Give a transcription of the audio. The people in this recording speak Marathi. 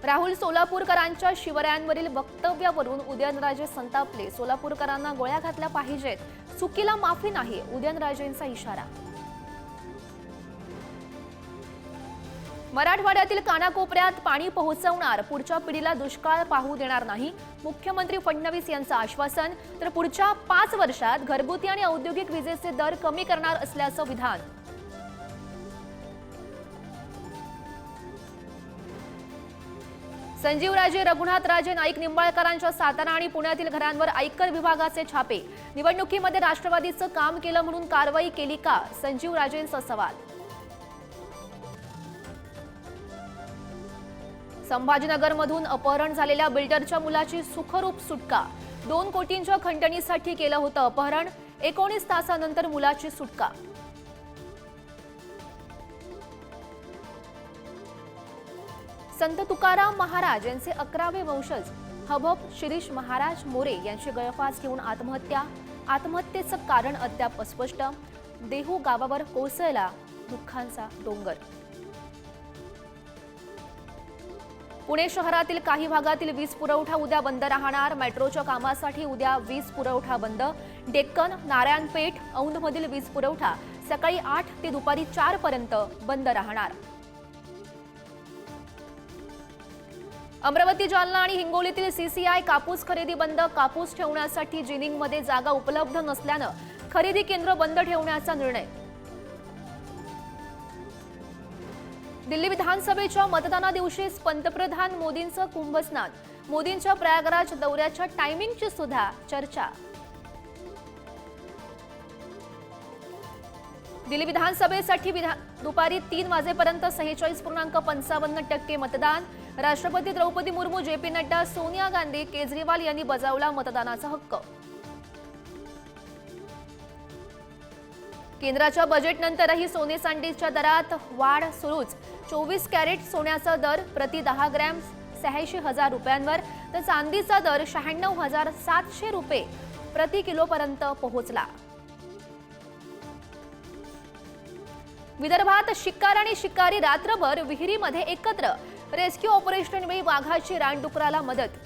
राहुल सोलापूरकरांच्या शिवरायांवरील वक्तव्यावरून उदयनराजे संतापले। सोलापूरकरांना गोळ्या घातल्या पाहिजेत, चुकीला माफी नाही, उदयनराजेंचा इशारा। मराठवाड्यातील कानाकोपऱ्यात पाणी पोहोचवणार, पुढच्या पिढीला दुष्काळ पाहू देणार नाही, मुख्यमंत्री फडणवीस यांचं आश्वासन। तर पुढच्या 5 वर्षात घरगुती आणि औद्योगिक विजेचे दर कमी करणार असल्याचं विधान। संजीवराजे रघुनाथराजे नाईक निंबाळकरांच्या सातारा आणि पुण्यातील घरांवर आयकर विभागाचे छापे। निवडणुकीमध्ये राष्ट्रवादीचं काम केलं म्हणून कारवाई केली का, संजीवराजेंचा सवाल। संभाजीनगरमधून अपहरण झालेल्या बिल्डरच्या मुलाची सुखरूप सुटका। 2 कोटींच्या खंडणीसाठी केलं होतं अपहरण, 19 तासानंतर मुलाची सुटका। संत तुकाराम महाराज यांचे 11वे वंशज हबप शिरीष महाराज मोरे यांची गळफास घेऊन आत्महत्या। आत्महत्येचं कारण अद्याप अस्पष्ट। देहू गावावर कोसळला दुःखांचा डोंगर। पुणे शहरातील काही भागातील वीज पुरवठा उद्या बंद राहणार। मेट्रोच्या कामासाठी उद्या वीज पुरवठा बंद। डेक्कन, नारायणपेठ, औंधमधील वीज पुरवठा सकाळी 8 ते दुपारी 4 पर्यंत बंद राहणार। अमरावती, जालना आणि हिंगोलीतील सीसीआय कापूस खरेदी बंद। कापूस ठेवण्यासाठी जिनिंगमध्ये जागा उपलब्ध नसल्यानं खरेदी केंद्र बंद ठेवण्याचा निर्णय। दिल्ली विधानसभेच्या मतदाना दिवशीच पंतप्रधान मोदींचं कुंभस्नान। मोदींच्या प्रयागराज दौऱ्याच्या टायमिंगची सुद्धा चर्चा। दिल्ली विधानसभेसाठी दुपारी 3 वाजेपर्यंत 46.55% मतदान। राष्ट्रपती द्रौपदी मुर्मू, जेपी नड्डा, सोनिया गांधी, केजरीवाल यांनी बजावला मतदानाचा हक्क। केंद्राच्या बजेटनंतरही सोने चांदीच्या दरात वाढ सुरूच। 24 कॅरेट सोन्याचा दर प्रति 10 ग्रॅम 86,000 रुपयांवर, तर चांदीचा दर 96,700 रुपये प्रति किलोपर्यंत पोहोचला। विदर्भात शिकार आणि शिकारी रात्रभर विहिरीमध्ये एकत्र। रेस्क्यू ऑपरेशनवेळी वाघाची रानडुकराला मदत।